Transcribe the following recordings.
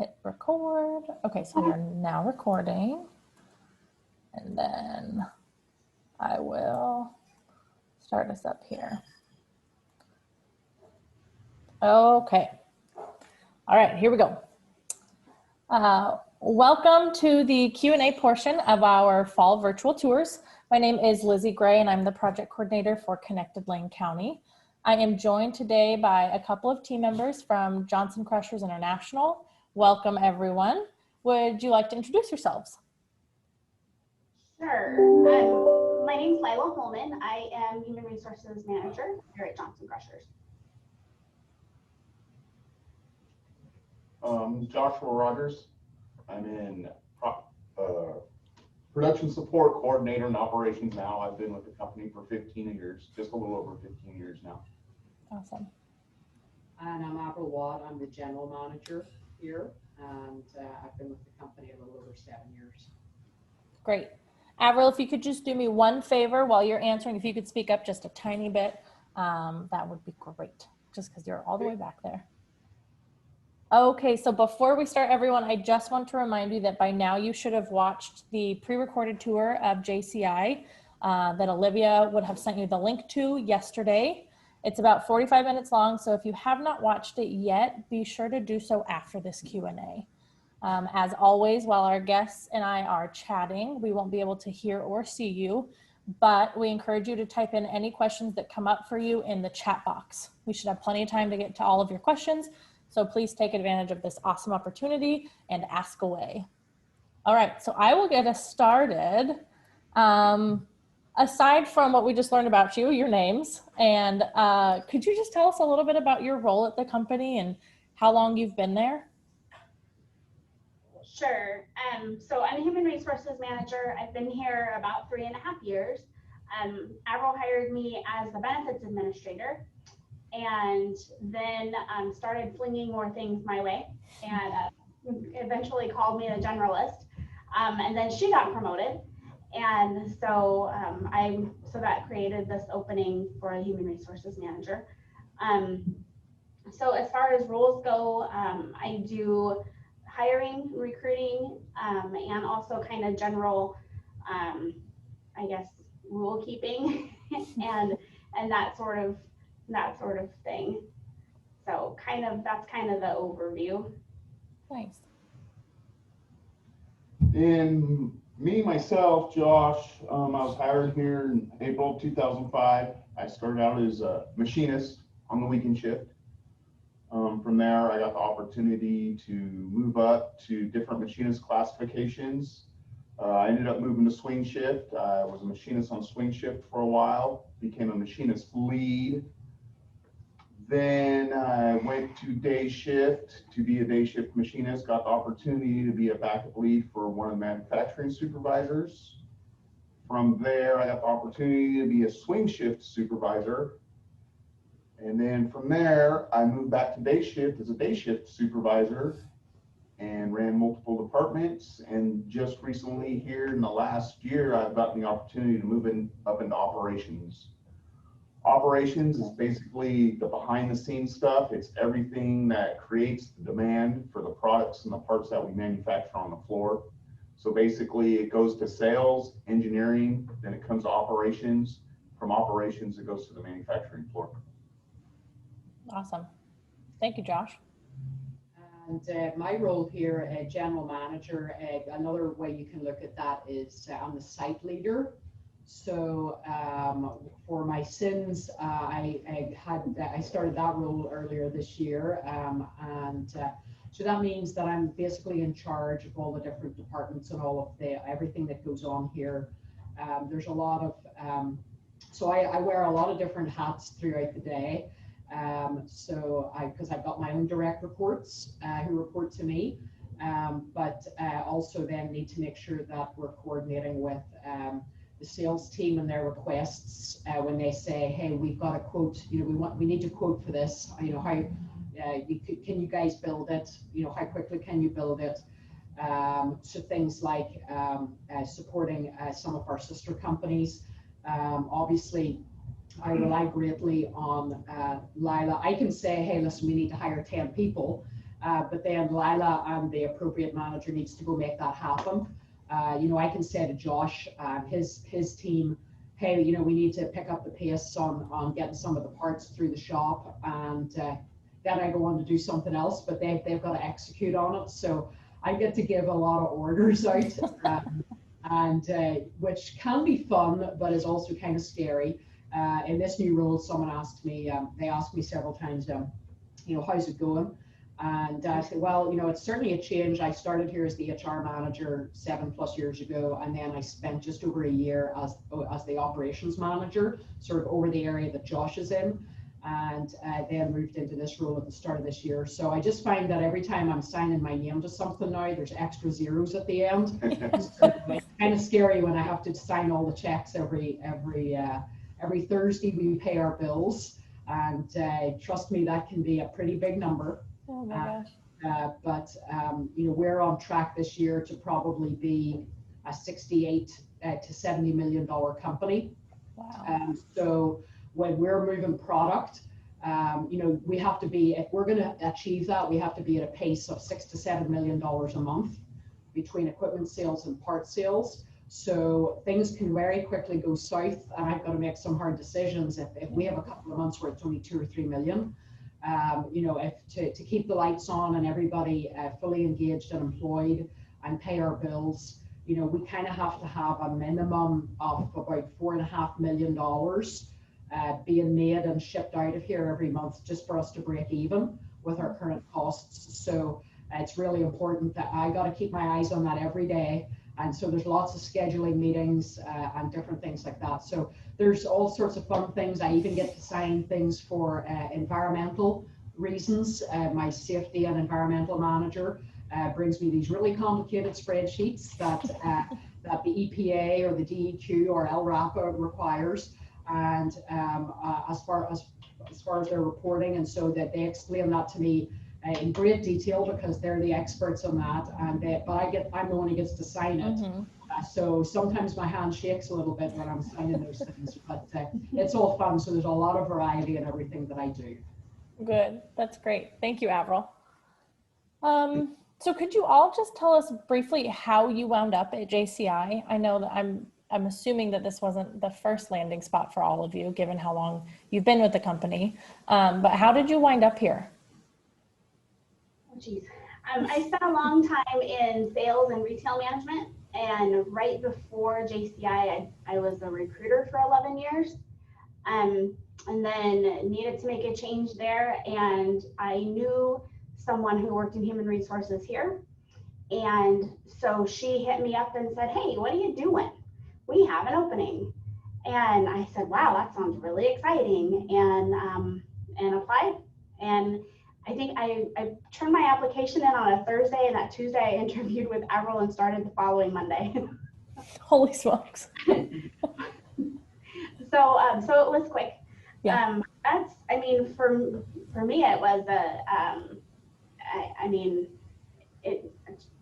hit record. Okay, so we are now recording. And then I will start us up here. Okay. All right, here we go. Welcome to the Q&A portion of our fall virtual tours. My name is Lizzie Gray and I'm the project coordinator for Connected Lane County. I am joined today by a couple of team members from Johnson Crushers International. Welcome everyone. Would you like to introduce yourselves? Sure. My name is Lila Holman. I am Human Resources Manager here at Johnson Crushers. Joshua Rogers. I'm in production support coordinator and operations now. I've been with the company for 15 years, just a little over 15 years now. Awesome. And I'm Avril Watt. I'm the general manager here, and I've been with the company a little over 7 years. Great. Avril, if you could just do me one favor while you're answering, if you could speak up just a tiny bit, that would be great, just because you're all the way back there. Okay, so before we start, everyone, I just want to remind you that by now you should have watched the pre-recorded tour of JCI that Olivia would have sent you the link to yesterday. It's about 45 minutes long, so if you have not watched it yet, be sure to do so after this Q&A. As always, while our guests and I are chatting, we won't be able to hear or see you, but we encourage you to type in any questions that come up for you in the chat box. We should have plenty of time to get to all of your questions, so please take advantage of this awesome opportunity and ask away. All right, so I will get us started. Aside from what we just learned about you, your names, and could you just tell us a little bit about your role at the company and how long you've been there? Sure. So I'm a Human Resources Manager. I've been here about 3.5 years. Avril hired me as the Benefits Administrator, and then started flinging more things my way, and eventually called me a generalist. And then she got promoted, and so so that created this opening for a Human Resources Manager. So as far as roles go, I do hiring, recruiting, and also kind of general, I guess, rule keeping and that sort of thing. So that's kind of the overview. Thanks. And myself, Josh, I was hired here in April 2005. I started out as a machinist on the weekend shift. From there, I got the opportunity to move up to different machinist classifications. I ended up moving to swing shift. I was a machinist on swing shift for a while, became a machinist lead. Then I went to day shift to be a day shift machinist, got the opportunity to be a backup lead for one of the manufacturing supervisors. From there, I got the opportunity to be a swing shift supervisor. And then from there, I moved back to day shift as a day shift supervisor and ran multiple departments. And just recently here in the last year, I've gotten the opportunity to move up into operations. Operations is basically the behind the scenes stuff. It's everything that creates the demand for the products and the parts that we manufacture on the floor. So basically it goes to sales, engineering, then it comes to operations. From operations, it goes to the manufacturing floor. Awesome. Thank you, Josh. And my role here, general manager, another way you can look at that is I'm the site leader. So for my sins, I started that role earlier this year, so that means that I'm basically in charge of all the different departments and all of everything that goes on here. There's a lot of so I wear a lot of different hats throughout the day. Because I've got my own direct reports who report to me, but also then need to make sure that we're coordinating with the sales team and their requests when they say, hey, we've got a quote, we need to quote for this, how can you guys build it, how quickly can you build it? So things like supporting some of our sister companies. Obviously, I rely greatly on Lila. I can say, hey, listen, we need to hire 10 people. but then Lila and the appropriate manager needs to go make that happen. You know, I can say to Josh and his team, hey, you know, we need to pick up the pace on getting some of the parts through the shop, and then I go on to do something else, but they've got to execute on it. So I get to give a lot of orders out, and which can be fun, but is also kind of scary. In this new role, someone asked me, they asked me several times, you know, how's it going? And I said, well, you know, it's certainly a change. I started here as the HR manager 7+ years ago, and then I spent just over a year as the operations manager, sort of over the area that Josh is in, and then moved into this role at the start of this year. So I just find that every time I'm signing my name to something now, there's extra zeros at the end. So it's kind of scary when I have to sign all the checks every Thursday. We pay our bills, and trust me, that can be a pretty big number. Oh my gosh. But you know, we're on track this year to probably be a 68 to 70 million dollar company. Wow. So when we're moving product, you know, we have to be, if we're going to achieve that, we have to be at a pace of $6 to $7 million a month between equipment sales and part sales. So things can very quickly go south, and I've got to make some hard decisions. If we have a couple of months where it's only 2 or 3 million, you know, if to keep the lights on and everybody fully engaged and employed and pay our bills, you know, we kind of have to have a minimum of about $4.5 million being made and shipped out of here every month just for us to break even with our current costs. So it's really important that I got to keep my eyes on that every day. And so there's lots of scheduling meetings and different things like that. So there's all sorts of fun things. I even get to sign things for environmental reasons. My safety and environmental manager brings me these really complicated spreadsheets that that the EPA or the DEQ or LRAPA requires, and as far as their reporting, and so that they explain that to me in great detail because they're the experts on that, and I'm the one who gets to sign it. Mm-hmm. So sometimes my hand shakes a little bit when I'm signing those things, but it's all fun. So there's a lot of variety in everything that I do. Good. That's great. Thank you, Avril. So could you all just tell us briefly how you wound up at JCI? I know that I'm assuming that this wasn't the first landing spot for all of you, given how long you've been with the company. But how did you wind up here? Oh, geez. I spent a long time in sales and retail management, and right before JCI, I was a recruiter for 11 years, and then needed to make a change there, and I knew someone who worked in human resources here, and so she hit me up and said, hey, what are you doing? We have an opening. And I said, wow, that sounds really exciting, and applied. And I think I turned my application in on a Thursday, and that Tuesday I interviewed with Avril and started the following Monday. Holy smokes. So it was quick. Yeah. I mean, for me, it was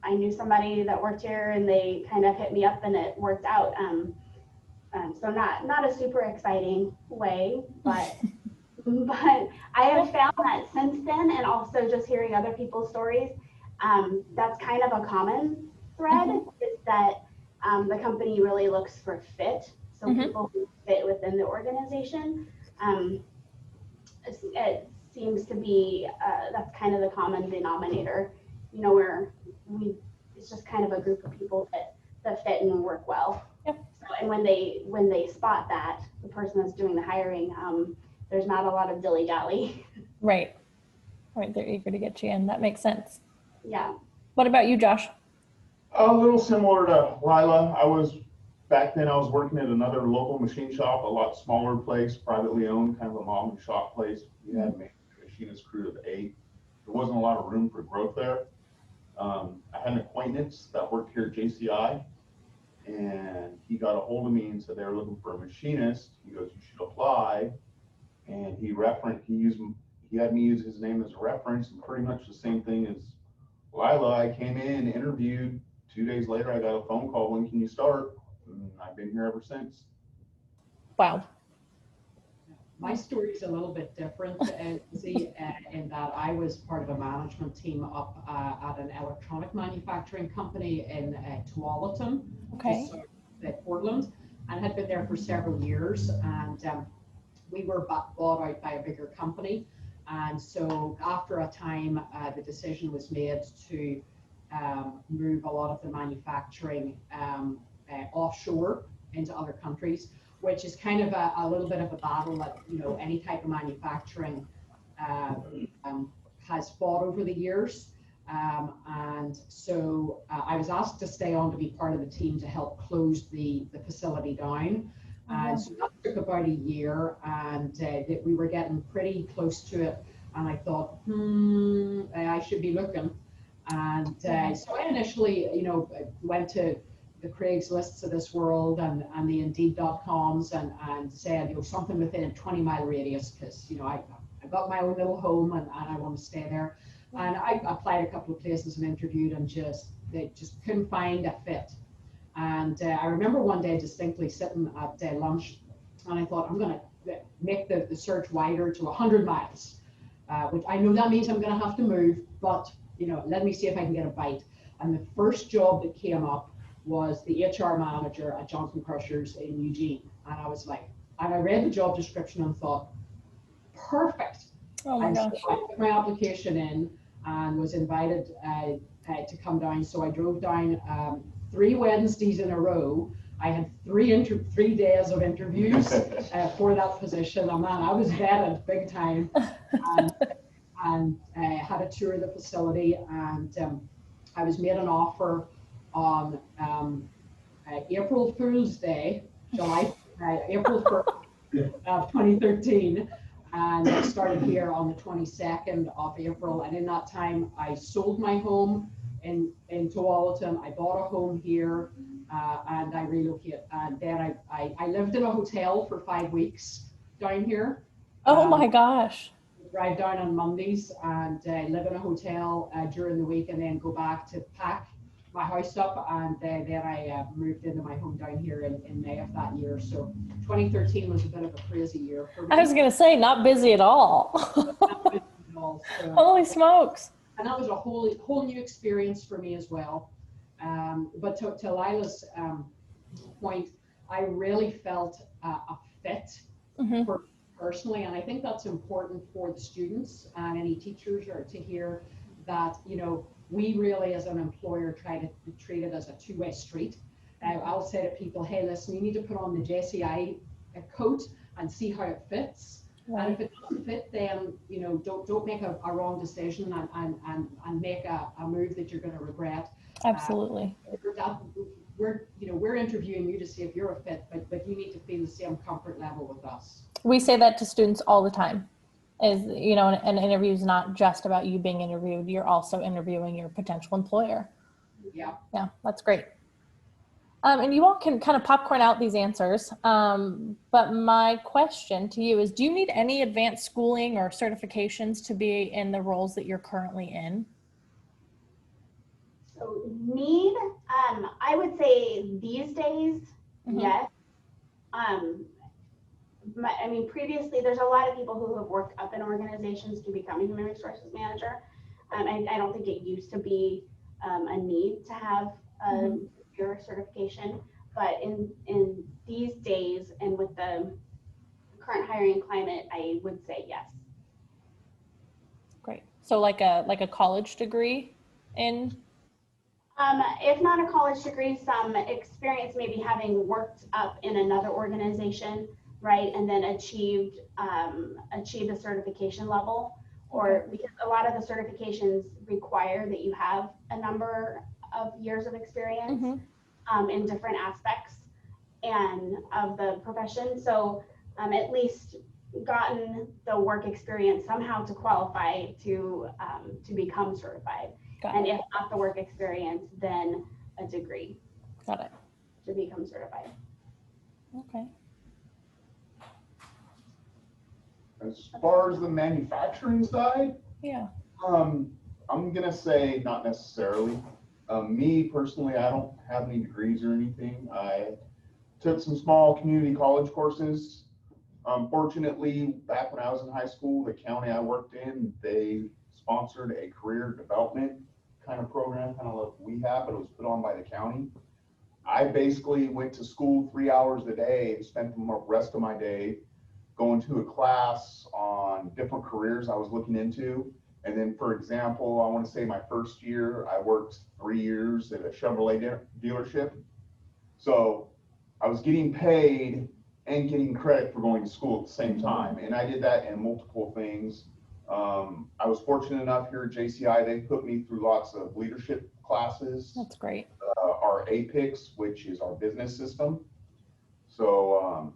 I knew somebody that worked here, and they kind of hit me up, and it worked out. So not a super exciting way, but I have found that since then, and also just hearing other people's stories, that's kind of a common thread, is that the company really looks for fit. So people who fit within the organization. It seems to be, that's kind of the common denominator, you know, where it's just kind of a group of people that fit and work well. Yep. So, and when they spot that, the person that's doing the hiring, there's not a lot of dilly-dally. Right. They're eager to get you in. That makes sense. Yeah. What about you, Josh? A little similar to Lila. Back then I was working at another local machine shop, a lot smaller place, privately owned, kind of a mom and shop place. We had a machinist crew of 8. There wasn't a lot of room for growth there. I had an acquaintance that worked here at JCI, and he got a hold of me and said they were looking for a machinist. He goes, you should apply. And he had me use his name as a reference, and pretty much the same thing as Lila. I came in, interviewed. 2 days later, I got a phone call, when can you start? And I've been here ever since. Wow. My story is a little bit different, in that I was part of a management team up at an electronic manufacturing company in Tualatin, Okay. just south of Portland, and had been there for several years. And we were bought out by a bigger company. And so after a time, the decision was made to move a lot of the manufacturing offshore into other countries, which is kind of a little bit of a battle that, you know, any type of manufacturing has fought over the years. And so I was asked to stay on to be part of the team to help close the facility down. So that took about a year, and we were getting pretty close to it. And I thought, I should be looking. And so I initially, you know, went to the Craigslists of this world and the Indeed.coms and said, you know, something within a 20-mile radius, because, you know, I got my own little home and I want to stay there. And I applied a couple of places and interviewed, and they just couldn't find a fit. And I remember one day distinctly sitting at lunch, and I thought, I'm going to make the search wider to 100 miles, which I know that means I'm going to have to move, but, you know, let me see if I can get a bite. And the first job that came up was the HR manager at Johnson Crushers in Eugene. And I was like, and I read the job description and thought, perfect. Oh my gosh. So I put my application in and was invited to come down. So I drove down 3 Wednesdays in a row. I had 3 days of interviews for that position. And man, I was vetted big time, and had a tour of the facility, and I was made an offer on April Fool's Day, April 1st of 2013. And I started here on the 22nd of April. And in that time, I sold my home in Tualatin. I bought a home here, and I relocated. And then I lived in a hotel for 5 weeks down here. Oh my gosh. Drive down on Mondays and live in a hotel during the week, and then go back to pack my house up. And then I moved into my home down here in May of that year. So 2013 was a bit of a crazy year for me. I was going to say, not busy at all. So, Holy smokes. and that was a whole new experience for me as well. But to Lila's point, I really felt a fit for personally, and I think that's important for the students and any teachers or to hear that, you know, we really as an employer try to treat it as a two-way street. I'll say to people, hey, listen, you need to put on the JCI coat and see how it fits. Right. And if it doesn't fit, then, you know, don't make a wrong decision and make a move that you're going to regret. Absolutely. We're interviewing you to see if you're a fit, but you need to feel the same comfort level with us. We say that to students all the time. Is, you know, an interview is not just about you being interviewed. You're also interviewing your potential employer. Yeah. Yeah, that's great. And you all can kind of popcorn out these answers. But my question to you is, do you need any advanced schooling or certifications to be in the roles that you're currently in? So need, I would say these days, yes. I mean, previously, there's a lot of people who have worked up in organizations to become human resources manager. I don't think it used to be a need to have your certification, but in these days and with the current hiring climate, I would say yes. Great. So like a college degree in? If not a college degree, some experience maybe having worked up in another organization, right, and then achieved a certification level, or because a lot of the certifications require that you have a number of years of experience in different aspects and of the profession. So at least gotten the work experience somehow to qualify to become certified. And if not the work experience, then a degree. Got it. To become certified. Okay. As far as the manufacturing side, yeah, I'm gonna say not necessarily. Me personally, I don't have any degrees or anything. I took some small community college courses Fortunately, back when I was in high school, the county I worked in, they sponsored a career development kind of program, kind of like we have, but it was put on by the county. I basically went to school 3 hours a day and spent the rest of my day going to a class on different careers I was looking into. And then, for example, I want to say my first year, I worked 3 years at a Chevrolet dealership. So I was getting paid and getting credit for going to school at the same time. And I did that in multiple things. I was fortunate enough here at JCI, they put me through lots of leadership classes. That's great. Our APICS, which is our business system. So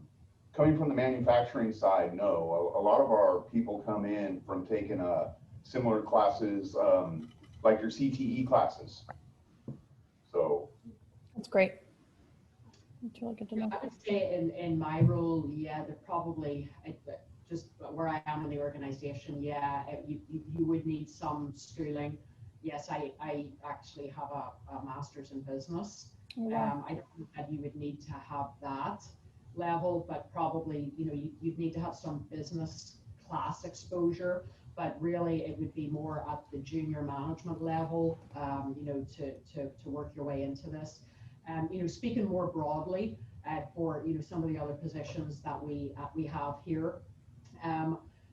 coming from the manufacturing side, no, a lot of our people come in from taking similar classes, like your CTE classes. So That's great. That's really good to know. I would say in my role, yeah, they're probably just where I am in the organization. Yeah, you would need some schooling. Yes, I actually have a master's in business. Wow. I don't think that you would need to have that level, but probably, you know, you'd need to have some business class exposure, but really it would be more at the junior management level, you know, to work your way into this. You know, speaking more broadly for, you know, some of the other positions that we have here,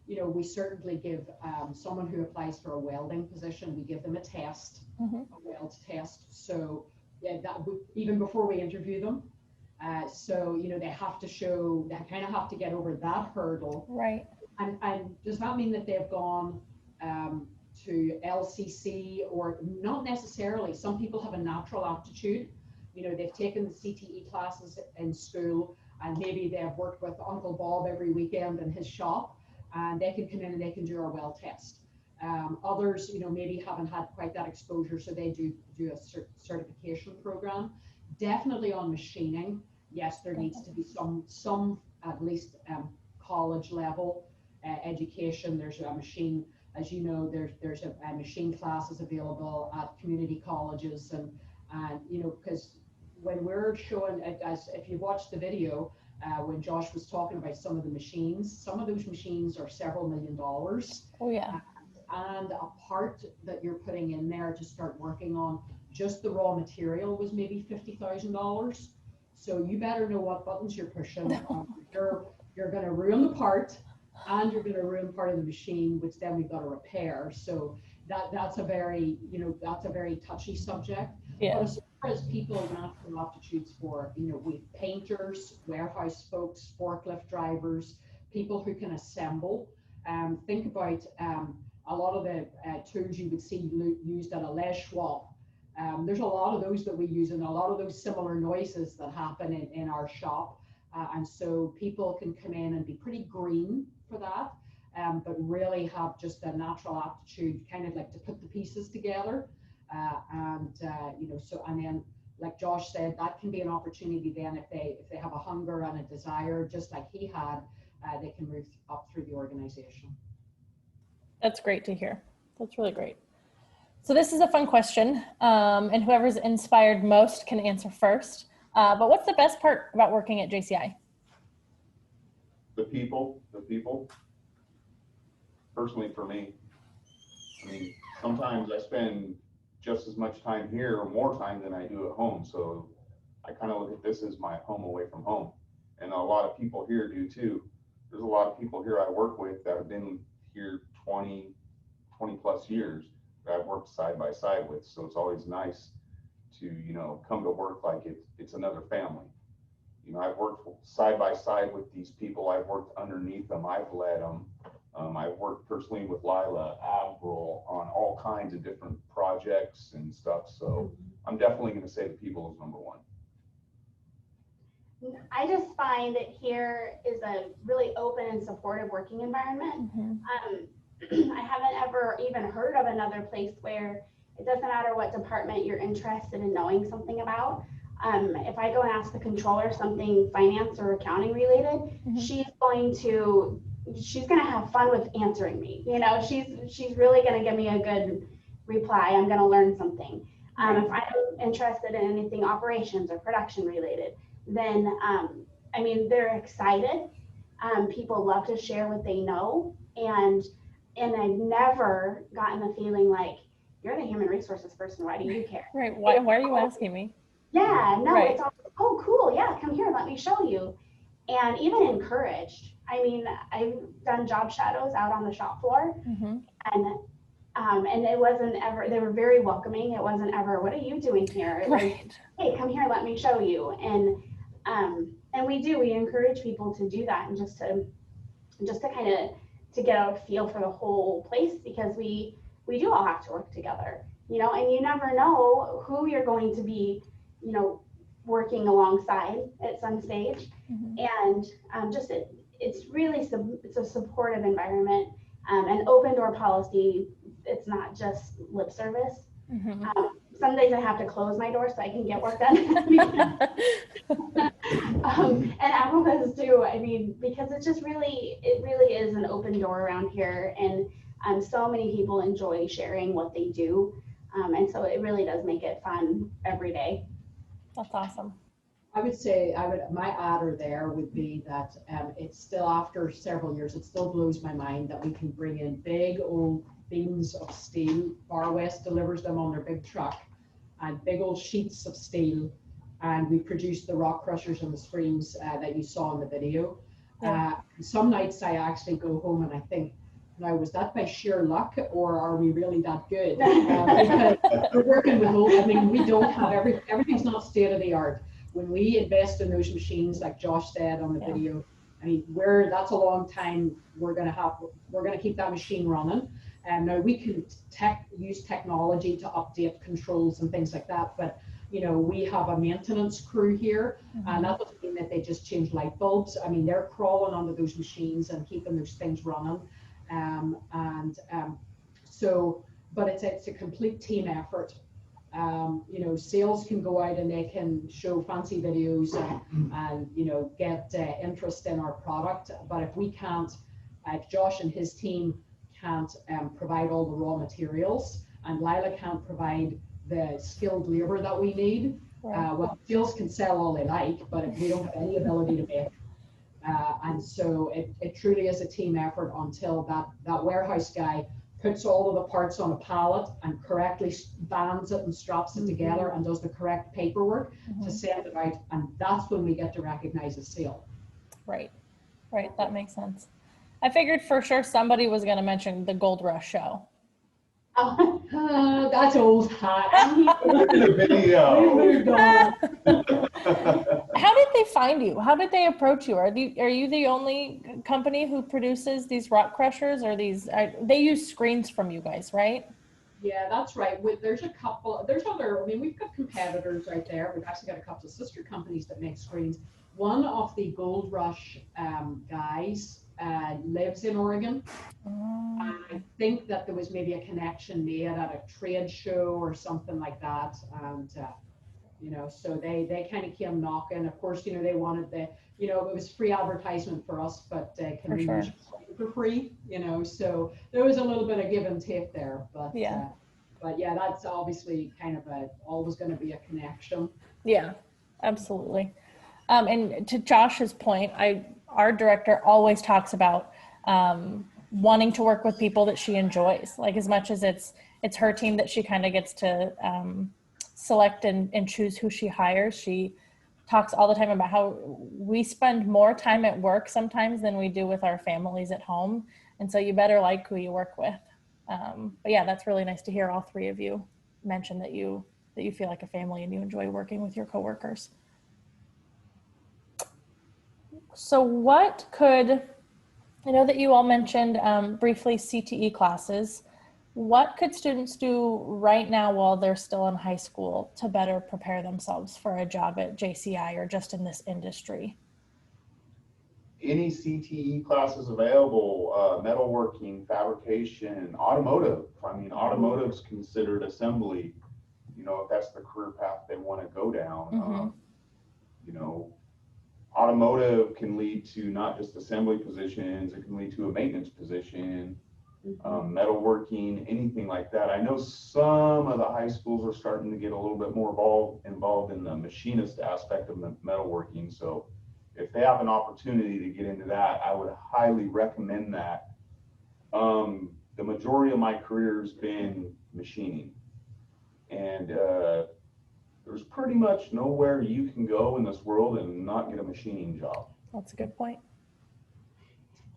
you know, we certainly give someone who applies for a welding position, we give them a test, a weld test. So yeah, that would, even before we interview them. So, you know, they have to show, they kind of have to get over that hurdle. Right. And does that mean that they've gone to LCC, or not necessarily? Some people have a natural aptitude. You know, they've taken the CTE classes in school, and maybe they've worked with Uncle Bob every weekend in his shop, and they can come in and they can do our well test. Others, you know, maybe haven't had quite that exposure, so they do a certification program. Definitely on machining, yes, there needs to be some at least college level education. There's a machine, as you know, there's a machine classes available at community colleges, and you know, because when we're showing, as if you watch the video, when Josh was talking about some of the machines, some of those machines are several $1 million. Oh yeah. And a part that you're putting in there to start working on, just the raw material was maybe $50,000. So you better know what buttons you're pushing. You're going to ruin the part, and you're going to ruin part of the machine, which then we've got to repair. So that's a very, you know, that's a very touchy subject. Yeah. But as far as people with natural aptitudes for, you know, we painters, warehouse folks, forklift drivers, people who can assemble. Think about a lot of the tools you would see used at a Les Schwab. There's a lot of those that we use, and a lot of those similar noises that happen in our shop. And so people can come in and be pretty green for that, but really have just a natural aptitude, kind of like to put the pieces together. You know, so, and then like Josh said, that can be an opportunity then if they have a hunger and a desire, just like he had, they can move up through the organization. That's great to hear. That's really great. So this is a fun question, and whoever's inspired most can answer first. But what's the best part about working at JCI? the people. Personally, for me, I mean, sometimes I spend just as much time here or more time than I do at home. So I kind of look at this as my home away from home. And a lot of people here do too. There's a lot of people here I work with that have been here 20 plus years that I've worked side by side with. So it's always nice to, you know, come to work like it's another family. You know, I've worked side by side with these people. I've worked underneath them. I've led them. I've worked personally with Leah, Avril on all kinds of different projects and stuff. So I'm definitely going to say the people is number one. I just find that here is a really open and supportive working environment. Mm-hmm. I haven't ever even heard of another place where it doesn't matter what department you're interested in knowing something about. If I go and ask the controller something finance or accounting related, Mm-hmm. she's going to have fun with answering me. You know, she's really going to give me a good reply. I'm going to learn something. If I'm interested in anything operations or production related, then I mean, they're excited. People love to share what they know, and I've never gotten the feeling like, you're the human resources person, why do you care? Right. Why are you asking me? Yeah, no, Right. it's all, oh, cool, yeah, come here, let me show you. And even encouraged. I mean, I've done job shadows out on the shop floor, Mm-hmm. and it wasn't ever, they were very welcoming. It wasn't ever, what are you doing here? It was, Right. hey, come here, let me show you. And we encourage people to do that, and just to kind of to get a feel for the whole place, because we do all have to work together, and you never know who you're going to be, working alongside at some stage. Mm-hmm. And it's really it's a supportive environment, and open door policy. It's not just lip service. Mm-hmm. Some days I have to close my door so I can get work done. And Avril does too. I mean, because it really is an open door around here, and so many people enjoy sharing what they do, and so it really does make it fun every day. That's awesome. I would say my adder there would be that it's still, after several years, it still blows my mind that we can bring in big old beams of steel. Far West delivers them on their big truck, and big old sheets of steel, and we produce the rock crushers and the screens that you saw in the video. Yeah. Some nights I actually go home and I think, now, was that by sheer luck, or are we really that good? Because we're working with old, I mean, we don't have everything's not state of the art. When we invest in those machines, like Josh said on the video, I mean, that's a long time. We're gonna keep that machine running. And now we can use technology to update controls and things like that. But we have a maintenance crew here, and that doesn't mean that they just change light bulbs. I mean, they're crawling onto those machines and keeping those things running. But it's a complete team effort. Sales can go out and they can show fancy videos and get interest in our product. But if we can't, if Josh and his team can't provide all the raw materials, and Lila can't provide the skilled labor that we need, well, sales can sell all they like, but if we don't have any ability to make. And so it truly is a team effort until that warehouse guy puts all of the parts on a pallet and correctly bands it and straps it together and does the correct paperwork to send it out. And that's when we get to recognize a sale. Right. That makes sense. I figured for sure somebody was going to mention the Gold Rush show. That's old hat. Look at the video. How did they find you? How did they approach you? Are you the only company who produces these rock crushers, or they use screens from you guys, right? Yeah, that's right. There's other, I mean, we've got competitors out there. We've actually got a couple of sister companies that make screens. One of the Gold Rush guys lives in Oregon. I think that there was maybe a connection made at a trade show or something like that. And, so they kind of came knocking. Of course, they wanted it was free advertisement for us, but can we use it for free? So there was a little bit of give and take there. But yeah, that's obviously kind of always going to be a connection. Yeah, absolutely. And to Josh's point, our director always talks about wanting to work with people that she enjoys, like as much as it's her team that she kind of gets to select and choose who she hires. She talks all the time about how we spend more time at work sometimes than we do with our families at home. And so you better like who you work with. But yeah, that's really nice to hear all three of you mention that you feel like a family and you enjoy working with your coworkers. So I know that you all mentioned briefly CTE classes. What could students do right now while they're still in high school to better prepare themselves for a job at JCI or just in this industry? Any CTE classes available, metalworking, fabrication, automotive. I mean, automotive's considered assembly, if that's the career path they want to go down. Automotive can lead to not just assembly positions, it can lead to a maintenance position, metalworking, anything like that. I know some of the high schools are starting to get a little bit more involved in the machinist aspect of metalworking. So if they have an opportunity to get into that, I would highly recommend that. The majority of my career has been machining, and there's pretty much nowhere you can go in this world and not get a machining job. That's a good point.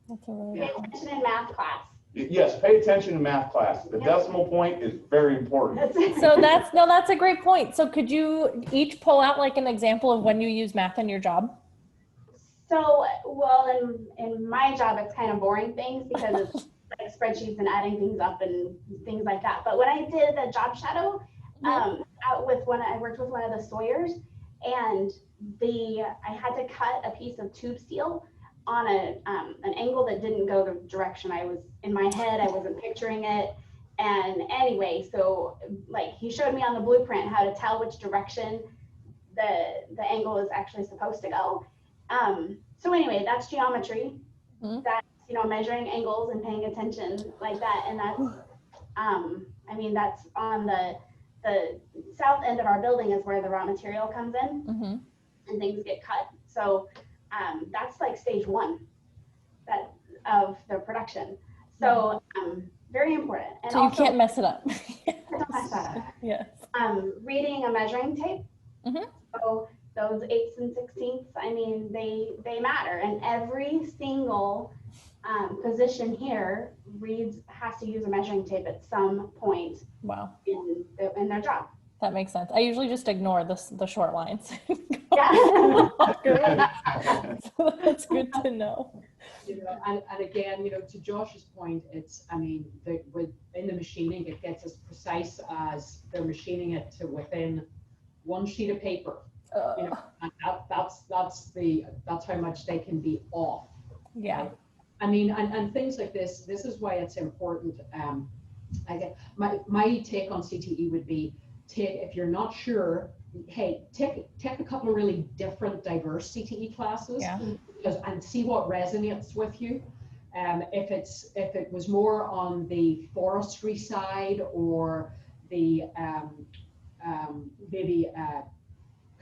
That's a really Pay good point. attention in math class. Yes, pay attention in math class. The decimal point is very important. So that's a great point. So could you each pull out like an example of when you use math in your job? So, well, in my job, it's kind of boring things because it's like spreadsheets and adding things up and things like that. But when I did the job shadow, I worked with one of the sawyers, and I had to cut a piece of tube steel on an angle that didn't go the direction I was in my head. I wasn't picturing it. And anyway, so like he showed me on the blueprint how to tell which direction the angle is actually supposed to go. So anyway, that's geometry. That's, measuring angles and paying attention like that. And that's, that's on the south end of our building is where the raw material comes in and things get cut. So that's like stage one of the production. So very important. And so you also, can't mess it up. don't mess that up. Yes. Reading a measuring tape. So those 8ths and 16ths, they matter. And every single position here has to use a measuring tape at some point Wow. in their job. That makes sense. I usually just ignore the short lines. Yeah. So that's good to know. And again, to Josh's point, it's, in the machining, it gets as precise as they're machining it to within one sheet of paper. And that's how much they can be off. Yeah. Right? And things like this is why it's important. I get my take on CTE would be, if you're not sure, hey, take a couple of really different, diverse CTE classes, and see what resonates with you. If it was more on the forestry side or the maybe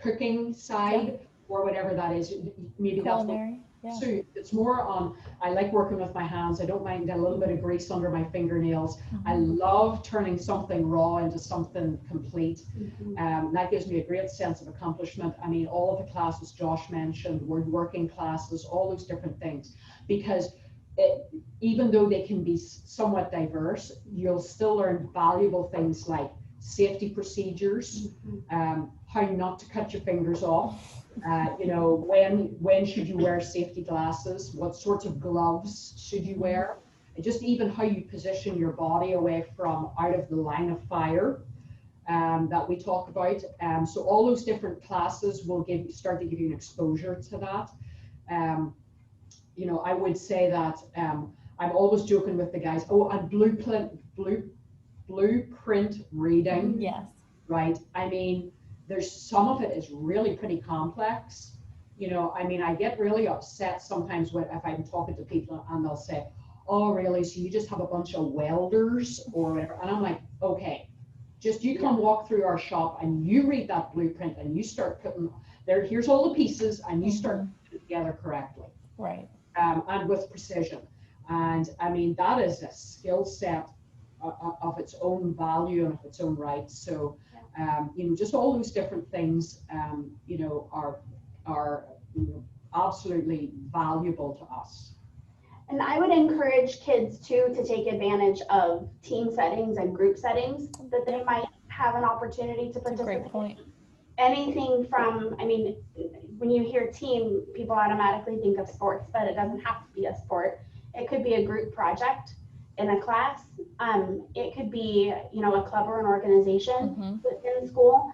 cooking side or whatever that is, maybe Culinary. that's what. So it's more on, I like working with my hands. I don't mind a little bit of grease under my fingernails. I love turning something raw into something complete. That gives me a great sense of accomplishment. All of the classes Josh mentioned, woodworking classes, all those different things, because even though they can be somewhat diverse, you'll still learn valuable things like safety procedures, how not to cut your fingers off. When should you wear safety glasses? What sorts of gloves should you wear? And just even how you position your body away from out of the line of fire that we talk about. So all those different classes will start to give you an exposure to that. I would say that I'm always joking with the guys. Oh, and blueprint reading. Yes. Right. There's some of it is really pretty complex. I get really upset sometimes if I'm talking to people and they'll say, oh, really? So you just have a bunch of welders or whatever? And I'm like, okay, just you come walk through our shop and you read that blueprint and you start putting here's all the pieces and you start putting it together correctly. Right. And with precision. And that is a skill set of its own value and of its own right. So, just all those different things, are absolutely valuable to us. And I would encourage kids too to take advantage of team settings and group settings that they might have an opportunity to participate. Great point. Anything from, when you hear team, people automatically think of sports, but it doesn't have to be a sport. It could be a group project in a class. It could be, a club or an organization within school.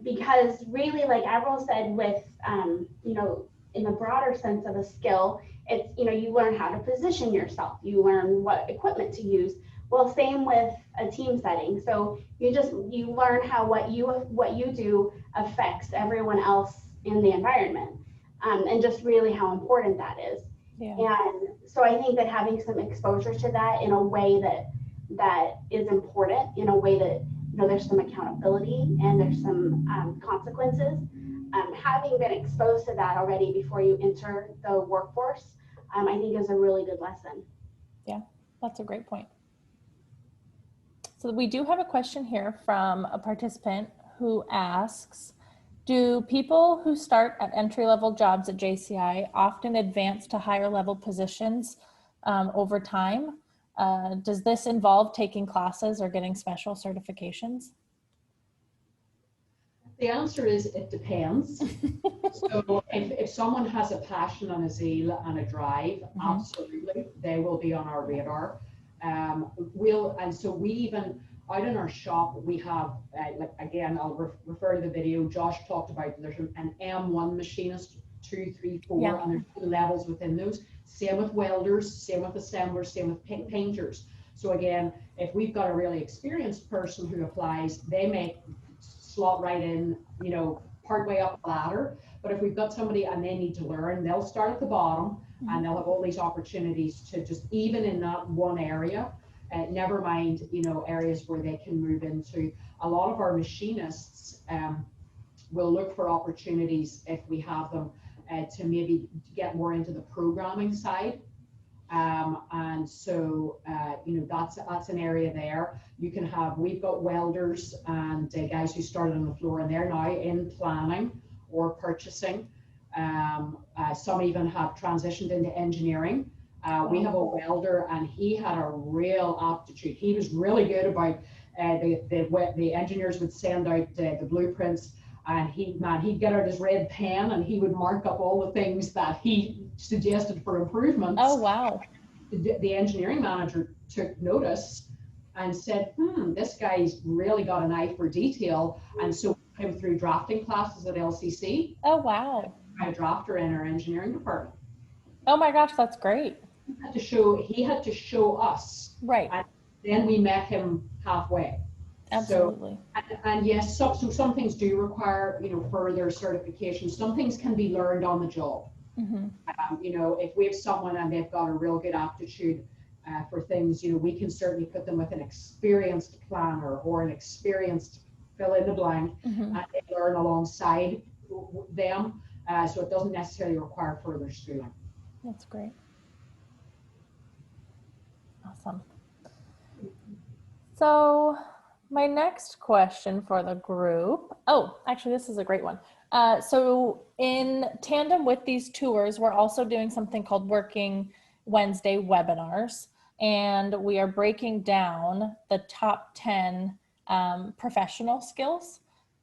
Because really, like Avril said, with, in the broader sense of a skill, it's, you learn how to position yourself. You learn what equipment to use. Well, same with a team setting. So you learn how what you do affects everyone else in the environment, and just really how important that is. Yeah. And so I think that having some exposure to that in a way that is important, in a way that there's some accountability and there's some consequences, having been exposed to that already before you enter the workforce, I think is a really good lesson. Yeah, that's a great point. So we do have a question here from a participant who asks, do people who start at entry-level jobs at JCI often advance to higher level positions over time? Does this involve taking classes or getting special certifications? The answer is it depends. So if someone has a passion and a zeal and a drive, absolutely, they will be on our radar. And so we even, out in our shop, we have, like, again, I'll refer to the video Josh talked about, there's an M1 machinist, 2, 3, 4, Yeah. and there's levels within those. Same with welders, same with assemblers, same with painters. So again, if we've got a really experienced person who applies, they may slot right in, you know, part way up the ladder. But if we've got somebody and they need to learn, they'll start at the bottom and they'll have all these opportunities to just, even in that one area, never mind, you know, areas where they can move into. A lot of our machinists will look for opportunities, if we have them, to maybe get more into the programming side. And so, you know, that's an area there. You can have, we've got welders and guys who started on the floor and they're now in planning or purchasing. Some even have transitioned into engineering. We have a welder and he had a real aptitude. He was really good about, the engineers would send out the blueprints, and he'd get out his red pen and he would mark up all the things that he suggested for improvements. Oh, wow. The engineering manager took notice and said, this guy's really got an eye for detail. And so we put him through drafting classes at LCC. Oh, wow. A drafter in our engineering department. Oh my gosh, that's great. He had to show us. Right. And then we met him halfway. Absolutely. So, and yes, so some things do require, you know, further certification. Some things can be learned on the job. You know, if we have someone and they've got a real good aptitude for things, you know, we can certainly put them with an experienced planner or an experienced fill in the blank, and they learn alongside them. So it doesn't necessarily require further schooling. That's great. Awesome. So my next question for the group, actually, this is a great one. So in tandem with these tours, we're also doing something called Working Wednesday webinars, and we are breaking down the top 10 professional skills.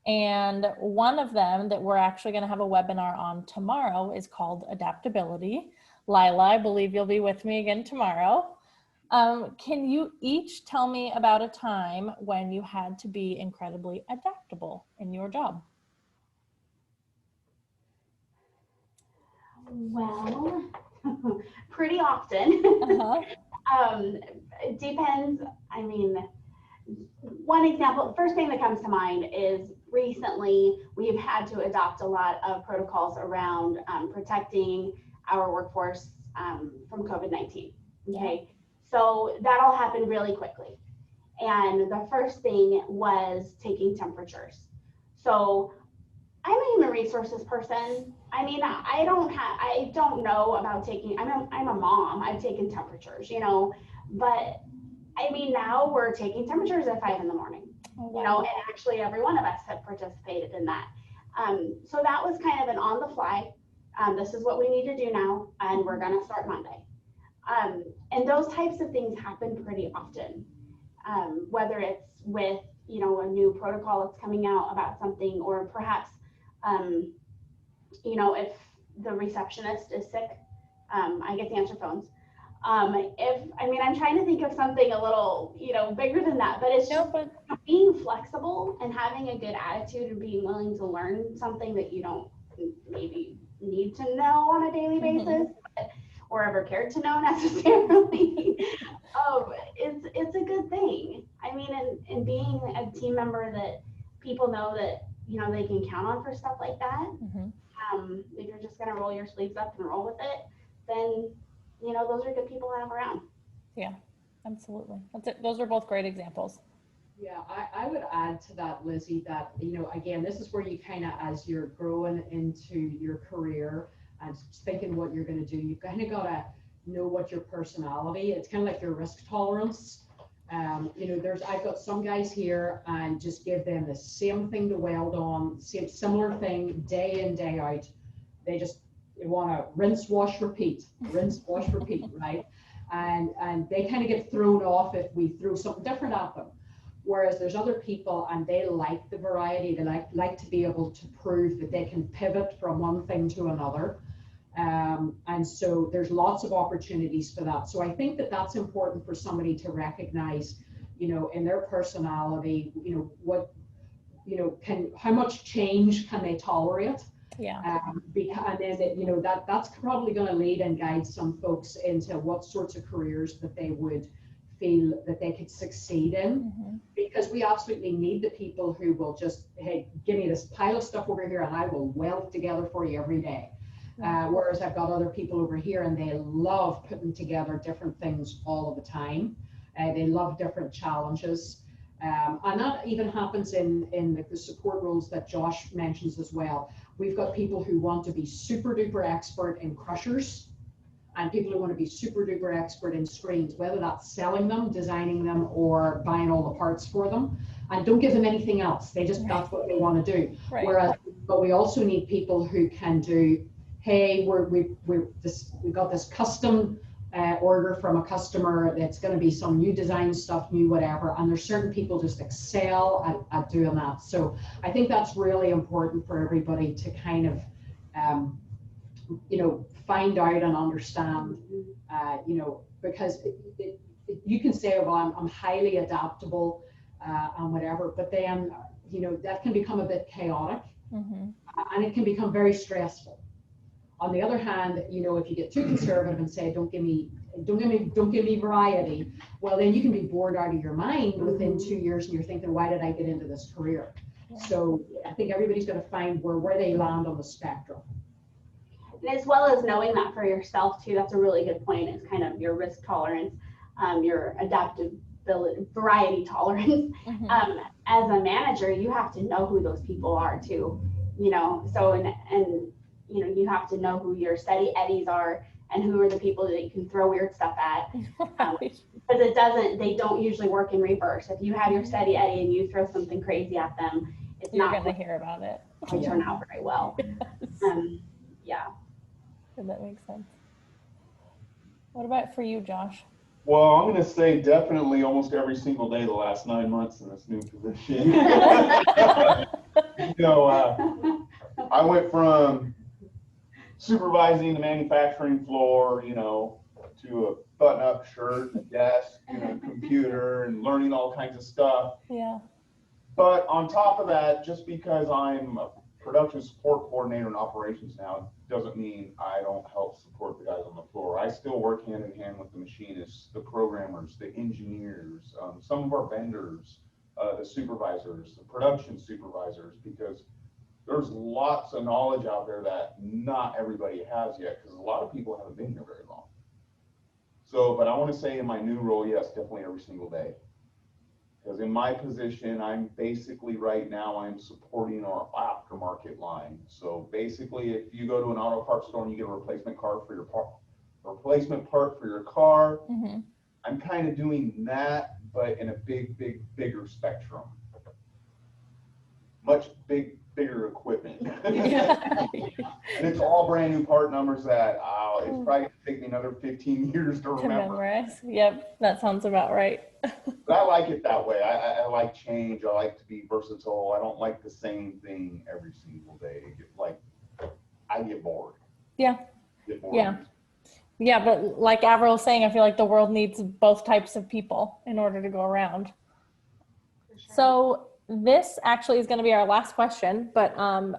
And one of them that we're actually going to have a webinar on tomorrow is called Adaptability. Lila, I believe you'll be with me again tomorrow. Can you each tell me about a time when you had to be incredibly adaptable in your job? Well, pretty often. It depends. I mean, one example, first thing that comes to mind is recently we've had to adopt a lot of protocols around protecting our workforce from COVID-19. Okay, so that all happened really quickly. And the first thing was taking temperatures. So I'm a human resources person. I mean, I don't know about taking, I'm a mom, I've taken temperatures, you know, but I mean, now we're taking temperatures at 5 in the morning, you know, and actually every one of us have participated in that. So that was kind of an on the fly, this is what we need to do now, and we're gonna start Monday. And those types of things happen pretty often, whether it's with, you know, a new protocol that's coming out about something, or perhaps, you know, if the receptionist is sick, I get to answer phones. I'm trying to think of something a little, you know, bigger than that, but it's just being flexible and having a good attitude and being willing to learn something that you don't maybe need to know on a daily basis, or ever cared to know necessarily. It's a good thing. I mean, and being a team member that people know that, you know, they can count on for stuff like that. If you're just going to roll your sleeves up and roll with it, then, you know, those are good people to have around. Yeah, absolutely. That's it. Those are both great examples. Yeah, I would add to that, Lizzie, that, again, this is where you kind of, as you're growing into your career and thinking what you're going to do, you've kind of got to know what your personality, it's kind of like your risk tolerance. I've got some guys here and just give them the same thing to weld on, similar thing day in, day out. They want to rinse, wash, repeat, right? And they kind of get thrown off if we throw something different at them. Whereas there's other people and they like the variety, they like to be able to prove that they can pivot from one thing to another. And so there's lots of opportunities for that. So I think that that's important for somebody to recognize, in their personality, how much change can they tolerate? Yeah. And then that's probably going to lead and guide some folks into what sorts of careers that they would feel that they could succeed in, because we absolutely need the people who will just, hey, give me this pile of stuff over here and I will weld together for you every day. Whereas I've got other people over here and they love putting together different things all of the time. They love different challenges. And that even happens in the support roles that Josh mentions as well. We've got people who want to be super duper expert in crushers and people who want to be super duper expert in screens, whether that's selling them, designing them, or buying all the parts for them. And don't give them anything else. That's what they want to do. Right. But we also need people who can do, hey, we've got this custom order from a customer that's going to be some new design stuff, new whatever, and there's certain people just excel at doing that. So I think that's really important for everybody to kind of find out and understand, because you can say, well, I'm highly adaptable and whatever, but then that can become a bit chaotic, and it can become very stressful. On the other hand, if you get too conservative and say, don't give me variety, well, then you can be bored out of your mind within 2 years and you're thinking, why did I get into this career? So I think everybody's going to find where they land on the spectrum. And as well as knowing that for yourself too, that's a really good point. It's kind of your risk tolerance, your adaptability, variety tolerance. As a manager, you have to know who those people are too, so, and you have to know who your steady eddies are and who are the people that you can throw weird stuff at. Because they don't usually work in reverse. If you have your steady eddy and you throw something crazy at them, You're going to hear about it. It turn out very well. Yeah. That makes sense. What about for you, Josh? Well, I'm going to say definitely almost every single day the last 9 months in this new position. I went from supervising the manufacturing floor, to a button-up shirt, a desk, computer, and learning all kinds of stuff. Yeah. But on top of that, just because I'm a production support coordinator in operations now, doesn't mean I don't help support the guys on the floor. I still work hand in hand with the machinists, the programmers, the engineers, some of our vendors, the supervisors, the production supervisors, because there's lots of knowledge out there that not everybody has yet, because a lot of people haven't been here very long. So, but I want to say in my new role, yes, definitely every single day. Because in my position, I'm basically right now, I'm supporting our aftermarket line. So basically, if you go to an auto parts store and you get a replacement part for your car, I'm kind of doing that, but in a bigger spectrum. Much bigger equipment. And it's all brand new part numbers that it's probably going to take me another 15 years to remember. Memorize. Yep, that sounds about right. But I like it that way. I like change. I like to be versatile. I don't like the same thing every single day. I get bored. Yeah. Yeah, but like Avril was saying, I feel like the world needs both types of people in order to go around. Sure. So this actually is going to be our last question, but I'm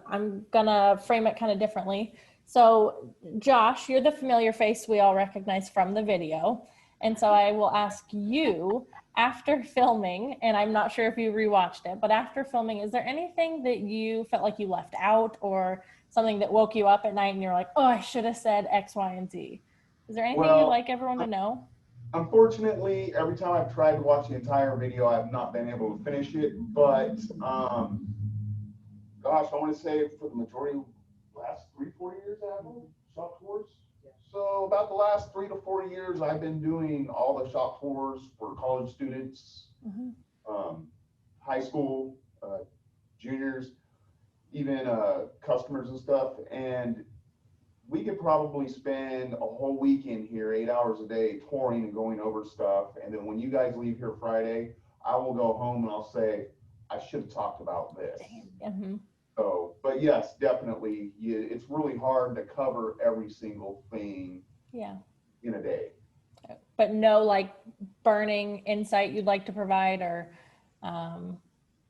going to frame it kind of differently. So Josh, you're the familiar face we all recognize from the video. And so I will ask you, after filming, and I'm not sure if you rewatched it, but after filming, is there anything that you felt like you left out or something that woke you up at night and you're like, oh, I should have said X, Y, and Z? Is there anything you'd like everyone to know? Unfortunately, every time I've tried to watch the entire video, I've not been able to finish it, but gosh, I want to say for the majority of the last 3-4 years, I have shop tours. So about the last 3 to 4 years, I've been doing all the shop tours for college students, high school, juniors, even customers and stuff. And we could probably spend a whole weekend here, 8 hours a day, touring and going over stuff. And then when you guys leave here Friday, I will go home and I'll say, I should have talked about this. So, but yes, definitely, it's really hard to cover every single thing in a day. But no like burning insight you'd like to provide, or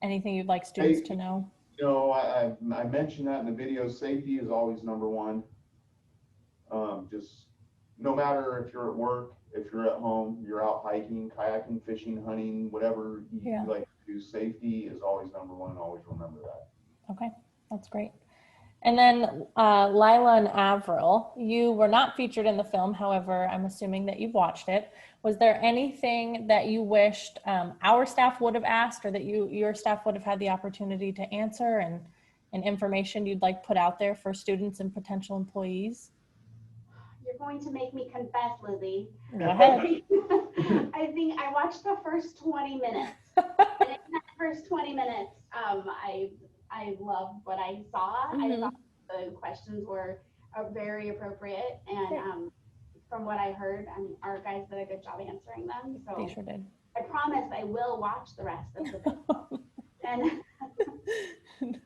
anything you'd like students to know? I mentioned that in the video. Safety is always number one. Just no matter if you're at work, if you're at home, you're out hiking, kayaking, fishing, hunting, whatever you like to do, safety is always number one, and always remember that. Okay, that's great. And then Leah and Avril, you were not featured in the film. However, I'm assuming that you've watched it. Was there anything that you wished our staff would have asked, or that your staff would have had the opportunity to answer, and information you'd like put out there for students and potential employees? You're going to make me confess, Lizzie. Go ahead. I think I watched the first 20 minutes. And in that first 20 minutes, I loved what I saw. I thought the questions were very appropriate. And from what I heard, our guys did a good job answering them. So They sure did. I promise I will watch the rest of the video. And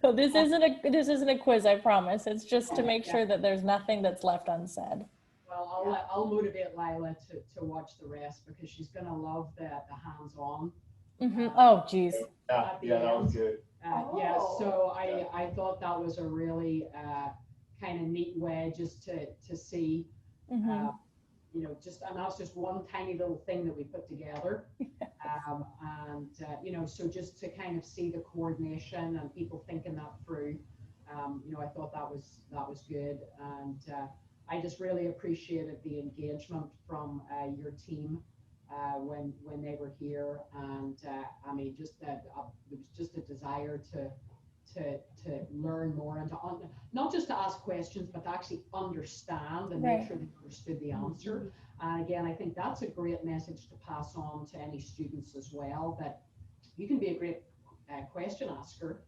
No, this isn't a quiz, I promise. It's just to make sure that there's nothing that's left unsaid. Well, I'll motivate Lila to watch the rest, because she's gonna love the hands-on. Oh, geez. Yeah, that was good. Yeah, so I thought that was a really kind of neat way just to see, and that's just one tiny little thing that we put together. So just to kind of see the coordination and people thinking that through, I thought that was good. And I just really appreciated the engagement from your team when they were here. And just that there was just a desire to learn more and not just to ask questions, but to actually understand and make sure they understood the answer. And again, I think that's a great message to pass on to any students as well, that you can be a great question asker,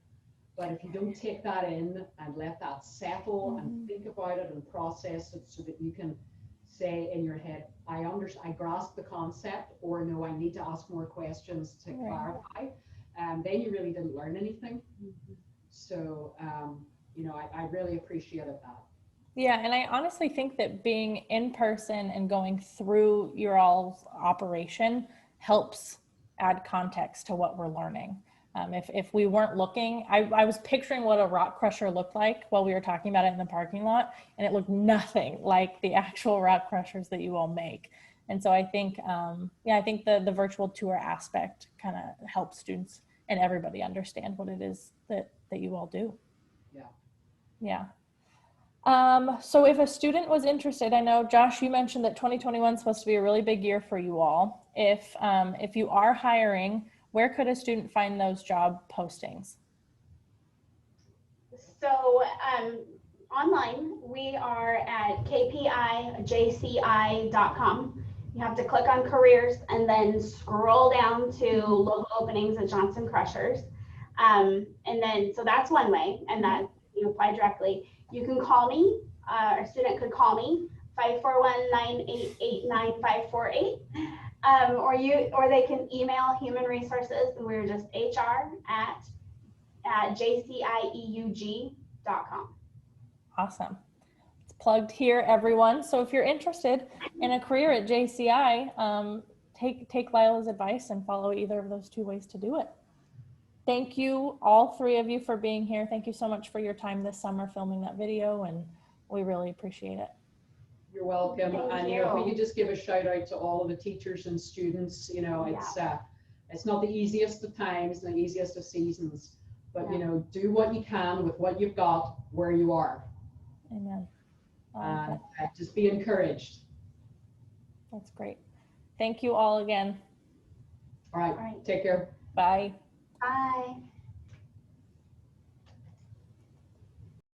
but if you don't take that in and let that settle and think about it and process it, so that you can say in your head, I grasp the concept, or no, I need to ask more questions to clarify, then you really didn't learn anything. So, I really appreciated that. Yeah, and I honestly think that being in person and going through your all's operation helps add context to what we're learning. If we weren't looking, I was picturing what a rock crusher looked like while we were talking about it in the parking lot, and it looked nothing like the actual rock crushers that you all make. And so I think, I think the virtual tour aspect kind of helps students and everybody understand what it is that you all do. Yeah. So if a student was interested, I know, Josh, you mentioned that 2021 is supposed to be a really big year for you all. If you are hiring, where could a student find those job postings? So online, we are at kpijci.com. You have to click on careers and then scroll down to local openings at Johnson Crushers. And then, so that's one way, and that you apply directly. You can call me, a student could call me, 541-988-9548. Or they can email human resources, and we're just hr@jcieug.com. Awesome. It's plugged here, everyone. So if you're interested in a career at JCI, take Lila's advice and follow either of those two ways to do it. Thank you, all three of you, for being here. Thank you so much for your time this summer filming that video, and we really appreciate it. You're welcome. Thank and you. If we could just give a shout out to all of the teachers and students, it's not the easiest of times, the easiest of seasons, but do what you can with what you've got where you are. Amen. Just be encouraged. That's great. Thank you all again. All right, All right. take care. Bye. Bye.